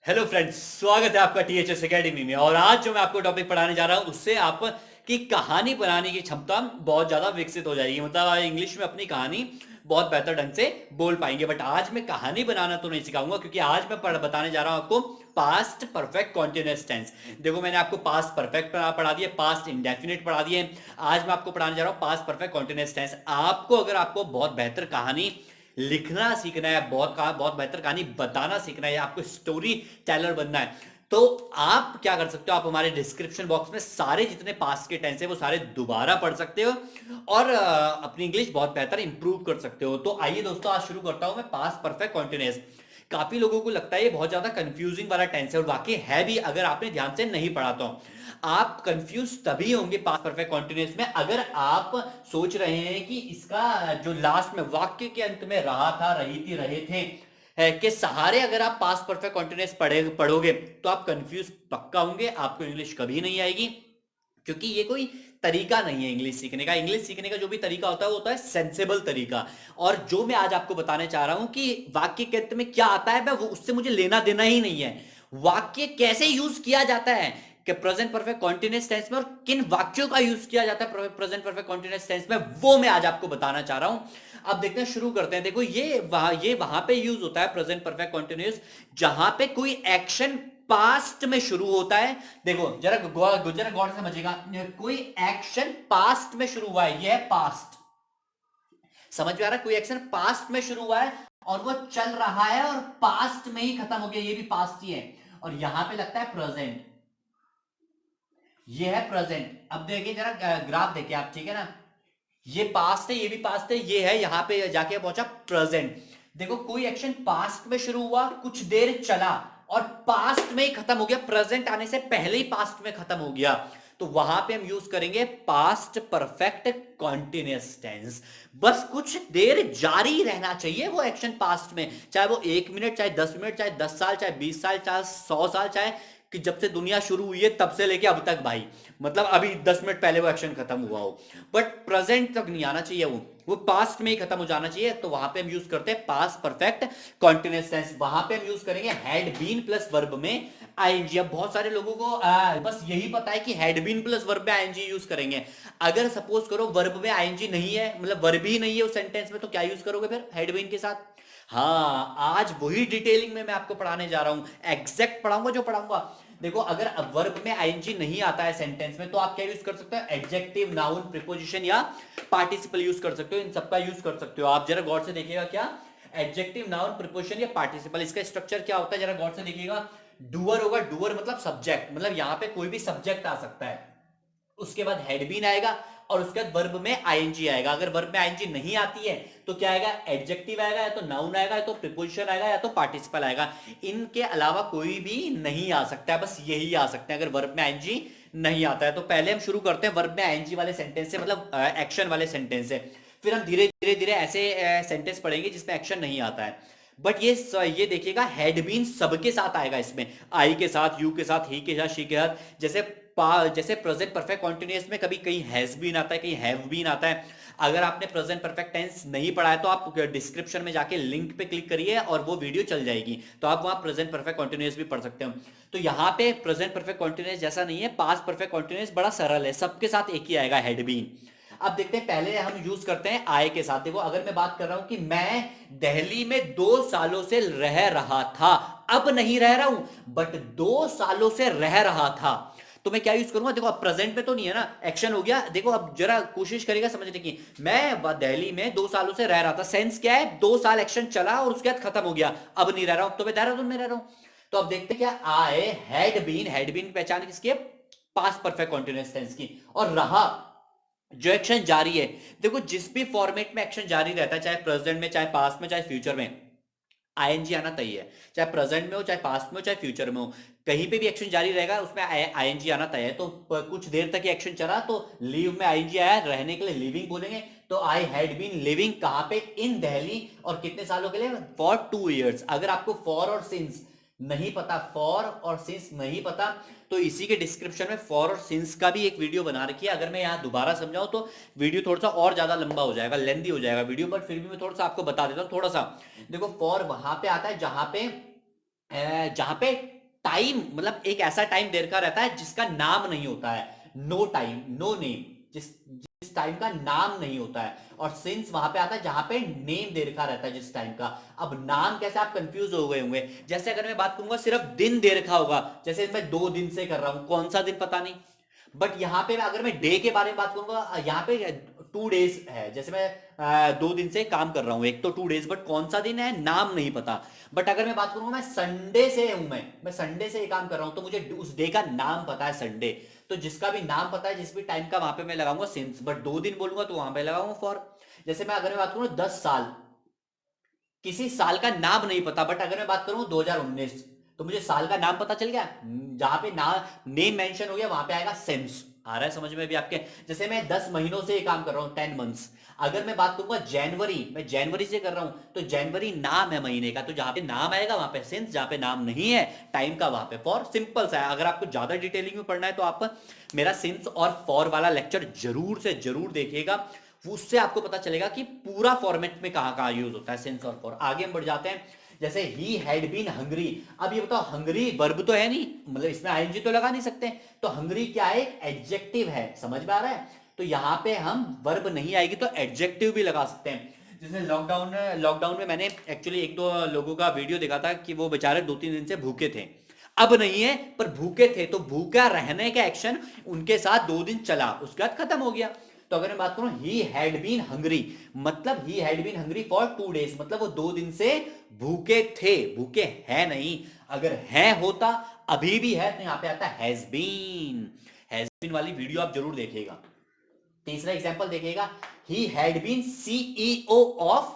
Hello friends, स्वागत है आपका टीएचएस एकेडमी में। और आज जो मैं आपको टॉपिक पढ़ाने जा रहा हूं उससे आपकी कहानी बनाने की क्षमता बहुत ज्यादा विकसित हो जाएगी। मतलब आप इंग्लिश में अपनी कहानी बहुत बेहतर ढंग से बोल पाएंगे। बट आज मैं कहानी बनाना तो नहीं सिखाऊंगा, क्योंकि आज मैं बताने जा रहा हूं आपको पास्ट परफेक्ट कॉन्टिन्यूअस टेंस। देखो, मैंने आपको पास्ट परफेक्ट पढ़ा दिए, पास्ट इंडेफिनिट पढ़ा दिए। आज मैं आपको पढ़ाने जा रहा हूं पास्ट परफेक्ट कॉन्टिन्यूअस टेंस। अगर आपको बहुत बेहतर कहानी लिखना सीखना है, बहुत बेहतर कहानी बताना सीखना है, या आपको स्टोरी टेलर बनना है, तो आप क्या कर सकते हो, आप हमारे डिस्क्रिप्शन बॉक्स में सारे जितने पास्ट के टेंस है वो सारे दोबारा पढ़ सकते हो और अपनी इंग्लिश बहुत बेहतर इंप्रूव कर सकते हो। तो आइए दोस्तों, आज शुरू करता हूं मैं पास्ट परफेक्ट कॉन्टिन्यूअस। काफी लोगों को लगता है ये बहुत ज्यादा कंफ्यूजिंग वाला टेंस है, और वाकई है भी अगर आपने ध्यान से नहीं पढ़ा तो। आप कंफ्यूज तभी होंगे पास्ट परफेक्ट कॉन्टिन्यूअस में अगर आप सोच रहे हैं कि इसका जो लास्ट में वाक्य के अंत में रहा था, रही थी, रहे थे के सहारे अगर आप पास्ट परफेक्ट कॉन्टिन्यूअस पढ़ोगे तो आप कंफ्यूज पक्का होंगे, आपको इंग्लिश कभी नहीं आएगी। क्योंकि ये कोई तरीका नहीं है इंग्लिश सीखने का। इंग्लिश सीखने का जो भी तरीका होता है वो होता है सेंसेबल तरीका। और जो मैं आज आपको बताने चाह रहा हूं कि वाक्य के अंत में क्या आता है, मैं वो उससे मुझे लेना देना ही नहीं है। वाक्य कैसे यूज किया जाता है कि प्रेजेंट परफेक्ट कॉन्टिन्यूअस टेंस में, और किन वाक्यों का यूज किया जाता है प्रेजेंट परफेक्ट कॉन्टिन्यूअस टेंस में, वो मैं आज आपको बताना चाह रहा हूं। अब देखते हैं, शुरू करते हैं। देखो, ये वहां पे यूज होता है प्रेजेंट परफेक्ट कॉन्टिन्यूअस जहां पे कोई एक्शन पास्ट में शुरू होता है। देखो, जरा गौर से समझिएगा, कोई एक्शन पास्ट में शुरू हुआ है, ये है पास्ट। समझ में आ रहा है? कोई एक्शन पास्ट में शुरू हुआ है और वो चल रहा है और पास्ट में ही खत्म हो गया, ये भी पास्ट ही है। और यहां पे लगता है प्रेजेंट, ये है प्रेजेंट। अब देखिए जरा ग्राफ देखिए आप, ठीक है ना? ये पास्ट है, ये भी पास्ट है, ये है यहां पे जाके पहुंचा प्रेजेंट। देखो, कोई एक्शन पास्ट में शुरू हुआ, कुछ देर चला और पास्ट में ही खत्म हो गया, प्रेजेंट आने से पहले ही पास्ट में खत्म हो गया, तो वहां पे हम यूज करेंगे पास्ट परफेक्ट कॉन्टिन्यूअस टेंस। बस कुछ देर जारी रहना चाहिए वो एक्शन पास्ट में, चाहे वो 1 मिनट, चाहे 10 मिनट, चाहे 10 साल, चाहे 20 साल, चाहे 100 साल, चाहे कि जब से दुनिया शुरू हुई है तब से लेके अब तक भाई, मतलब अभी 10 मिनट पहले वो एक्शन खत्म हुआ हो, बट प्रेजेंट तक नहीं आना चाहिए, वो पास्ट में ही खत्म हो जाना चाहिए। तो वहां पे हम यूज करते हैं पास्ट परफेक्ट कॉन्टिन्यूअस टेंस। वहां पे हम यूज करेंगे हैड बीन प्लस वर्ब में आईएनजी। अब बहुत सारे लोगों को बस यही पता है कि हैड बीन प्लस वर्ब में आईएनजी यूज करेंगे। अगर सपोज करो वर्ब में आईएनजी नहीं है, मतलब वर्ब ही नहीं है उस सेंटेंस में, तो क्या यूज करोगे फिर हैड बीन के साथ? हाँ, आज वही डिटेलिंग में मैं आपको पढ़ाने जा रहा हूं, एग्जैक्ट पढ़ाऊंगा जो पढ़ाऊंगा। देखो, अगर वर्ब में आईएनजी नहीं आता है सेंटेंस में, तो आप क्या यूज कर सकते हो? एडजेक्टिव, नाउन, प्रीपोजिशन या पार्टिसिपल यूज कर सकते हो। इन सबका यूज कर सकते हो। आप जरा गौर से देखिएगा, क्या एडजेक्टिव, नाउन, प्रीपोजिशन या पार्टिसिपल, इसका स्ट्रक्चर क्या होता है, जरा गौर से देखिएगा। डूअर होगा, डूअर मतलब सब्जेक्ट, मतलब यहां पे कोई भी सब्जेक्ट आ सकता है। उसके बाद हेड बीन आएगा और उसके बाद वर्ब में आईएनजी आएगा। अगर वर्ब में आईएनजी नहीं आती है तो क्या आएगा? एडजेक्टिव आएगा, या तो नाउन आएगा, या तो प्रीपोजिशन आएगा, या तो पार्टिसिपल आएगा। इनके अलावा कोई भी नहीं आ सकता है, बस यही आ सकते हैं अगर वर्ब में आईएनजी नहीं आता है। तो पहले हम शुरू करते हैं वर्ब में आईएनजी वाले सेंटेंस से, मतलब एक्शन वाले सेंटेंस से। फिर हम धीरे धीरे धीरे ऐसे सेंटेंस पढ़ेंगे जिसमें एक्शन नहीं आता है। बट ये देखिएगा, हैड बीन सबके साथ आएगा इसमें, आई के साथ, यू के साथ, ही के साथ, शी के साथ। जैसे प्रेजेंट परफेक्ट कॉन्टिन्यूअस में कभी कहीं हैज बीन आता है, कहीं हैव बीन आता है। अगर आपने प्रेजेंट परफेक्ट टेंस नहीं पढ़ा है तो आप डिस्क्रिप्शन में जाके लिंक पे क्लिक करिए और वो वीडियो चल जाएगी, तो आप वहां प्रेजेंट परफेक्ट कॉन्टिन्यूअस भी पढ़ सकते हो। तो यहाँ पे प्रेजेंट परफेक्ट कॉन्टिन्यूअस जैसा नहीं है, पास्ट परफेक्ट कॉन्टिन्यूअस बड़ा सरल है, सबके साथ एक ही आएगा, हैड बीन। अब देखते हैं, पहले हम यूज करते हैं आय के साथ। देखो, अगर मैं बात कर रहा हूं कि मैं दिल्ली में 2 सालों से रह रहा था, अब नहीं रह रहा हूं बट 2 सालों से रह रहा था, तो मैं क्या यूज करूंगा? देखो, अब प्रेजेंट में तो नहीं है ना, एक्शन हो गया। देखो, अब जरा कोशिश करेगा समझने की, मैं दिल्ली में 2 सालों से रह रहा था, सेंस क्या है? 2 साल एक्शन चला और उसके बाद खत्म हो गया, अब नहीं रह रहा हूं, तो मैं देहरादून में रह रहा हूं। तो अब देखते क्या आए, हैड बीन की पहचान किसकी है? पास्ट परफेक्ट कॉन्टिन्यूअस टेंस की। और रहा, जो एक्शन जारी है, देखो जिस भी फॉर्मेट में एक्शन जारी रहता है, चाहे प्रेजेंट में, चाहे पास्ट में, चाहे फ्यूचर में, आईएनजी आना तय है। चाहे प्रेजेंट में हो, चाहे पास्ट में हो, चाहे फ्यूचर में हो, कहीं पे भी एक्शन जारी रहेगा उसमें आईएनजी आना तय है। तो कुछ देर तक एक्शन चला तो लीव में आईएनजी आया, रहने के लिए लिविंग बोलेंगे। तो आई हैड बीन लिविंग कहां पे? इन दिल्ली। और कितने सालों के लिए? For 2 years. अगर आपको फॉर और सिंस नहीं पता, फॉर और सिंस नहीं पता, तो इसी के डिस्क्रिप्शन में फॉर और सिंस का भी एक वीडियो बना रखी है। अगर मैं यहाँ दोबारा समझाऊं तो वीडियो थोड़ा सा और ज्यादा लंबा हो जाएगा, लेंदी हो जाएगा वीडियो, पर फिर भी मैं थोड़ा सा आपको बता देता हूँ थोड़ा सा। देखो, फॉर वहां पे आता है जहां पे टाइम मतलब एक ऐसा टाइम देर का रहता है जिसका नाम नहीं होता है, नो टाइम नो नेम, जिस जिस टाइम का नाम नहीं होता है। और सिंस वहां पे आता है जहां पे नेम दे रखा रहता है जिस टाइम का। अब नाम कैसे, आप कंफ्यूज हो गए होंगे। जैसे अगर मैं बात करूंगा सिर्फ दिन दे रखा होगा, जैसे मैं 2 दिन से कर रहा हूं, कौन सा दिन पता नहीं। बट यहाँ पे अगर मैं डे के बारे में बात करूंगा, यहाँ पे 2 डेज है, जैसे मैं 2 दिन से काम कर रहा हूं, एक तो 2 डेज, बट कौन सा दिन है नाम नहीं पता। बट अगर मैं बात करूंगा मैं संडे से हूं, मैं संडे से ये काम कर रहा हूं, तो मुझे उस डे का नाम पता है संडे। तो जिसका भी नाम पता है, जिस भी टाइम का, वहां पे मैं लगाऊंगा सिंस। बट 2 दिन बोलूंगा तो वहां पे लगाऊंगा फॉर। जैसे मैं अगर मैं बात करूं 10 साल, किसी साल का नाम नहीं पता, बट अगर मैं बात करूं 2019, तो मुझे साल का नाम पता चल गया, जहां पे नाम नेम मेंशन हो गया वहां पे आएगा सेंस। आ रहा है समझ में भी आपके। जैसे मैं 10 महीनों से ये काम कर रहा हूं, 10 मंथ्स। अगर मैं बात करूंगा जनवरी, मैं जनवरी से कर रहा हूं, तो जनवरी नाम है महीने का, तो जहां पे नाम आएगा वहां पे सेंस, जहां पे नाम नहीं है टाइम का वहां पे फॉर। सिंपल सा है। अगर आपको ज्यादा डिटेलिंग में पढ़ना है तो आप मेरा सिंस और फॉर वाला लेक्चर जरूर से जरूर देखिएगा, उससे आपको पता चलेगा कि पूरा फॉर्मेट में कहां कहां यूज होता है सेंस और फॉर। आगे हम बढ़ जाते हैं। जैसे ही हैड बीन हंग्री। अब ये बताओ, हंग्री वर्ब तो है नहीं, मतलब इसमें आईएनजी तो लगा नहीं सकते, तो हंग्री क्या है, एडजेक्टिव है, समझ में आ रहा है। तो यहां पे हम वर्ब नहीं आएगी तो एडजेक्टिव भी लगा सकते हैं। जैसे लॉकडाउन में मैंने एक्चुअली 1-2 लोगों का वीडियो देखा था कि वो बेचारे 2-3 दिन से भूखे थे। अब नहीं है पर भूखे थे, तो भूखा रहने का एक्शन उनके साथ 2 दिन चला, उसके बाद खत्म हो गया। तो अगर मैं बात करूं ही हैड बीन हंग्री, मतलब he had been hungry for 2 days, मतलब वो 2 दिन से भूखे थे, भूखे है नहीं। अगर है होता, अभी भी है, तो यहां पे आता हैज बीन। हैज बीन वाली वीडियो आप जरूर देखिएगा। तीसरा एग्जांपल देखिएगा, he had been CEO of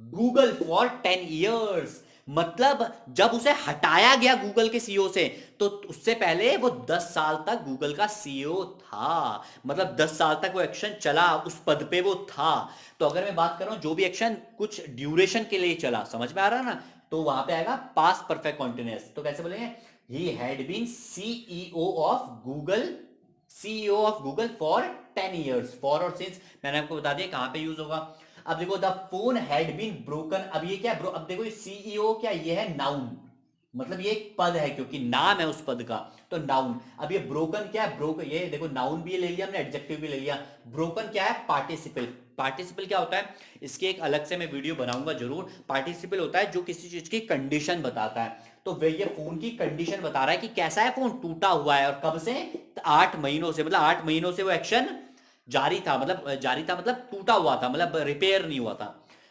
Google for 10 years, मतलब जब उसे हटाया गया गूगल के सीईओ से, तो उससे पहले वो 10 साल तक गूगल का सीईओ था, मतलब 10 साल तक वो एक्शन चला, उस पद पे वो था। तो अगर मैं बात कर रहा हूं जो भी एक्शन कुछ ड्यूरेशन के लिए चला, समझ में आ रहा है ना, तो वहां पे आएगा पास्ट परफेक्ट कॉन्टिन्यूअस। तो कैसे बोलेंगे, he had been CEO of Google, CEO of Google for 10 years। For और सिंस मैंने आपको बता दिया कहां पे यूज होगा। अब देखो, the phone had been broken. अब ये क्या है, अब देखो, सीईओ क्या, ये है नाउन, मतलब ये एक पद है क्योंकि नाम है उस पद का, तो नाउन। अब ये ब्रोकन क्या है, ब्रोकन, ये देखो नाउन भी ले लिया हमने, एडजेक्टिव भी ले लिया। ब्रोकन क्या है, पार्टिसिपल। पार्टिसिपल क्या होता है, इसके एक अलग से मैं वीडियो बनाऊंगा जरूर। पार्टिसिपल होता है जो किसी चीज की कंडीशन बताता है। तो वे ये फोन की कंडीशन बता रहा है कि कैसा है फोन, टूटा हुआ है, और कब से, 8 महीनों से, मतलब 8 महीनों से वो एक्शन जारी था, मतलब टूटा हुआ था, मतलब रिपेयर नहीं हुआ था।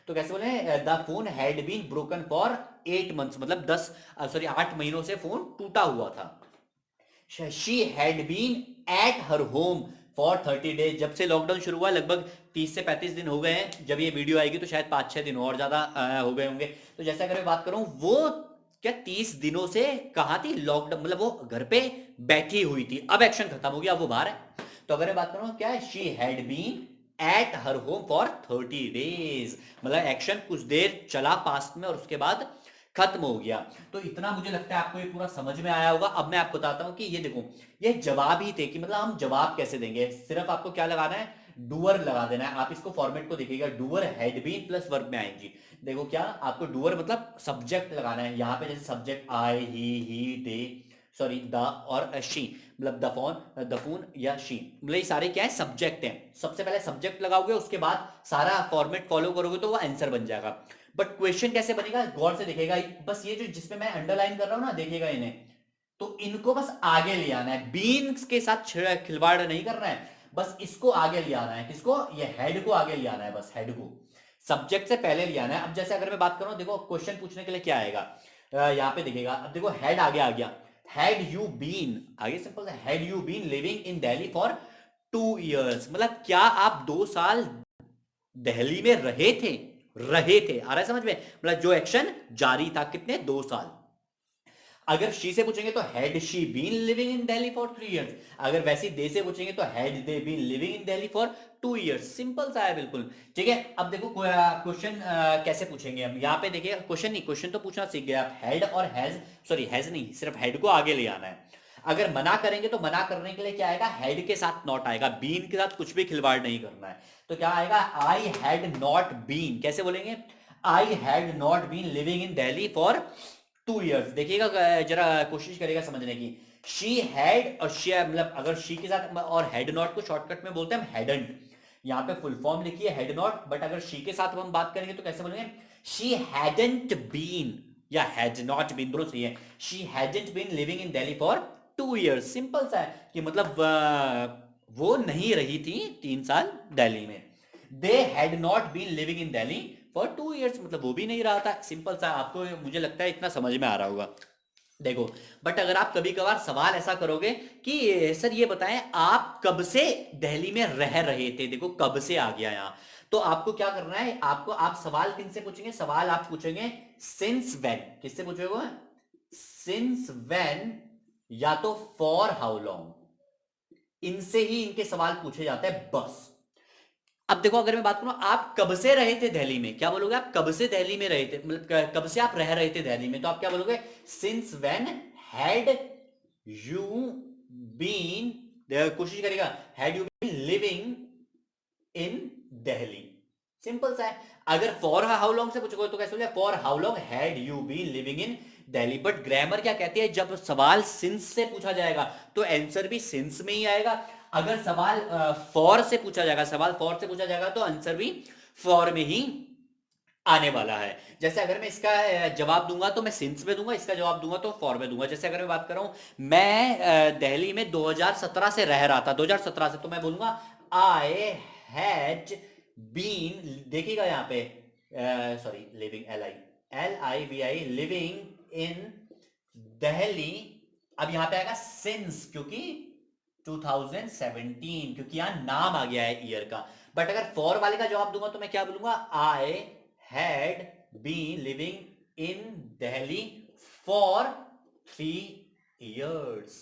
तो कैसे बोले, the phone had been broken for 8 months, मतलब 8 महीनों से फोन टूटा हुआ था। She had been at her home for 30 days। जब से लॉकडाउन शुरू हुआ लगभग 30 से 35 दिन हो गए हैं, जब ये वीडियो आएगी तो शायद 5-6 दिन और ज्यादा हो गए होंगे। तो जैसे अगर मैं बात करूं, वो क्या 30 दिनों से कहां थी, लॉकडाउन, मतलब वो घर पे बैठी हुई थी, अब एक्शन खत्म हो गया, वो बाहर है। तो अगर मैं बात करूं क्या है, she had been at her home for 30 days, मतलब एक्शन कुछ देर चला पास्ट में और उसके बाद खत्म हो गया। तो इतना मुझे लगता है आपको ये पूरा समझ में आया होगा। अब मैं आपको बताता हूं कि ये देखो, ये जवाब ही थे, कि मतलब हम जवाब कैसे देंगे। सिर्फ आपको क्या लगाना है, डूअर लगा देना है। आप इसको फॉर्मेट को देखिएगा, doer had been plus verb में आएंगी। देखो क्या, आपको डूअर मतलब सब्जेक्ट लगाना है, यहां पे जैसे subject I, he, they, sorry the, और शी, मतलब द फोन या शी, मतलब ये सारे क्या है, सब्जेक्ट हैं। सबसे पहले सब्जेक्ट लगाओगे, उसके बाद सारा फॉर्मेट फॉलो करोगे तो वो आंसर बन जाएगा। बट क्वेश्चन कैसे बनेगा, गौर से देखेगा, बस ये जो जिसमें मैं अंडरलाइन कर रहा हूं ना, देखेगा इन्हें, तो इनको बस आगे ले आना है, बीन्स के साथ खिलवाड़ नहीं करना है, बस इसको आगे ले आना है। किसको, ये हेड को आगे ले आना है, बस हेड को सब्जेक्ट से पहले ले आना है। अब जैसे अगर मैं बात करूं, देखो क्वेश्चन पूछने के लिए क्या आएगा, यहां पे देखिएगा, अब देखो हेड आगे आ गया, हैड यू बीन, आगे सिंपल है, had you been living in Delhi for 2 years, मतलब क्या आप 2 साल दिल्ली में रहे थे, आ रहा है समझ में, मतलब जो एक्शन जारी था, कितने, 2 साल। अगर शी से पूछेंगे तो had she been living in Delhi for 3 years। अगर वैसी दे से पूछेंगे तो had they been living in Delhi for 2 years। Simple सा है बिल्कुल। ठीक है, अब देखो क्वेश्चन कैसे पूछेंगे हम, यहाँ पे देखिए, क्वेश्चन नहीं, क्वेश्चन तो पूछना सीख गए आप, हैड और हैज, सॉरी हैज नहीं, सिर्फ हैड को आगे ले आना है। अगर मना करेंगे तो मना करने के लिए क्या आएगा, हैड के साथ नॉट आएगा, बीन के साथ कुछ भी खिलवाड़ नहीं करना है। तो क्या आएगा, आई हैड नॉट बीन, कैसे बोलेंगे, I had not been living in Delhi for 2 years। देखिएगा जरा कोशिश करेगा समझने की। शी हैड और शी मतलब अगर शी के साथ और हैड नॉट को शॉर्टकट में बोलते हैं हम हैडंट। यहाँ पे फुल फॉर्म लिखी है हैड नॉट, बट अगर शी के साथ हम बात करेंगे तो कैसे बोलेंगे? शी हैडंट बीन या हैड नॉट बीन, दोनों सही है। She hadn't been living in Delhi for 2 years। Simple सा है कि मतलब वो नहीं रही थी 3 साल दिल्ली में। They had not been living in Delhi for 2 years, मतलब वो भी नहीं रहा था। सिंपल सा, आपको मुझे लगता है इतना समझ में आ रहा होगा। देखो, बट अगर आप कभी कभार सवाल ऐसा करोगे कि सर ये बताएं आप कब से दिल्ली में रह रहे थे, देखो कब से आ गया यहां, तो आपको क्या करना है, आपको आप सवाल किन से पूछेंगे? सवाल आप पूछेंगे सिंस व्हेन। किससे पूछोगे? सिंस व्हेन या तो फॉर हाउ लॉन्ग, इनसे ही इनके सवाल पूछे जाते हैं बस। अब देखो, अगर मैं बात करूं आप कब से रहे थे दिल्ली में, क्या बोलोगे आप? कब से दिल्ली में रहे थे, मतलब कब से आप रह रहे थे दिल्ली में, तो आप क्या बोलोगे? Since when had you been, कोशिश करेगा, had you been living in Delhi. Simple सा है। अगर फॉर हाउ लॉन्ग से पूछोगे तो कैसे बोले? For how long had you been living in Delhi. But grammar क्या कहती है, जब सवाल सिंस से पूछा जाएगा तो आंसर भी सिंस में ही आएगा। अगर सवाल फॉर से पूछा जाएगा, सवाल फॉर से पूछा जाएगा तो आंसर भी फॉर में ही आने वाला है। जैसे अगर मैं इसका जवाब दूंगा तो मैं सिंस में दूंगा, इसका जवाब दूंगा तो फॉर में दूंगा। जैसे अगर मैं बात कर रहा हूं मैं दिल्ली में 2017 से रह रहा था, 2017 से, तो मैं बोलूंगा आई हैड बीन, देखिएगा यहाँ पे sorry living, LIVI living in Delhi. अब यहां पे आएगा सिंस, क्योंकि 2017, क्योंकि यहां नाम आ गया है ईयर का। बट अगर फॉर वाले का जवाब दूंगा तो मैं क्या बोलूंगा? I had been living in Delhi for 3 years।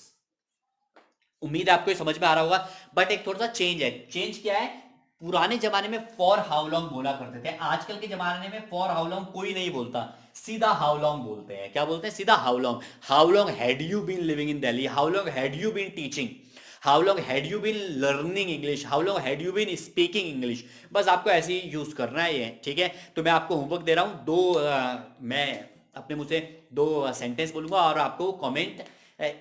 उम्मीद है आपको ये समझ में आ रहा होगा। बट एक थोड़ा सा चेंज है। चेंज क्या है? पुराने जमाने में फॉर हाउ लॉन्ग बोला करते थे, आजकल के जमाने में फॉर हाउ लॉन्ग कोई नहीं बोलता, सीधा हाउ लॉन्ग बोलते हैं। क्या बोलते हैं? सीधा how long. How long had you been living in Delhi, how long had you been teaching, how long had you been learning English, how long had you been speaking English. बस आपको ऐसे ही use करना है ये, ठीक है? तो मैं आपको होमवर्क दे रहा हूं मैं अपने मुंह से 2 सेंटेंस बोलूंगा और आपको कमेंट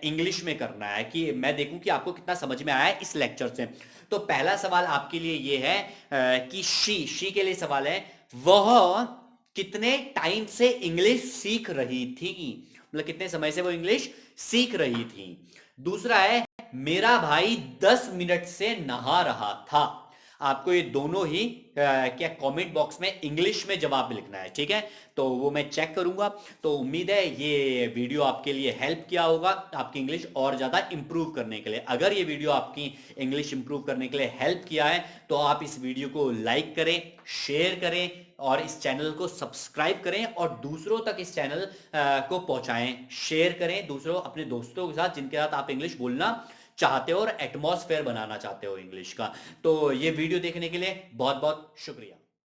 इंग्लिश में करना है कि मैं देखूं कि आपको कितना समझ में आया है इस लेक्चर से। तो पहला सवाल आपके लिए ये है कि शी के लिए सवाल है, वह कितने टाइम से इंग्लिश सीख रही थी, मतलब कितने समय से वो इंग्लिश सीख रही थी। दूसरा है, मेरा भाई 10 मिनट से नहा रहा था। आपको ये दोनों ही क्या कमेंट बॉक्स में इंग्लिश में जवाब लिखना है, ठीक है? तो वो मैं चेक करूंगा। तो उम्मीद है ये वीडियो आपके लिए हेल्प किया होगा आपकी इंग्लिश और ज्यादा इंप्रूव करने के लिए। अगर ये वीडियो आपकी इंग्लिश इंप्रूव करने के लिए हेल्प किया है तो आप इस वीडियो को लाइक करें, शेयर करें और इस चैनल को सब्सक्राइब करें और दूसरों तक इस चैनल को पहुंचाएं, शेयर करें दूसरों, अपने दोस्तों के साथ जिनके साथ आप इंग्लिश बोलना चाहते हो और एटमॉस्फेयर बनाना चाहते हो इंग्लिश का। तो ये वीडियो देखने के लिए बहुत बहुत शुक्रिया।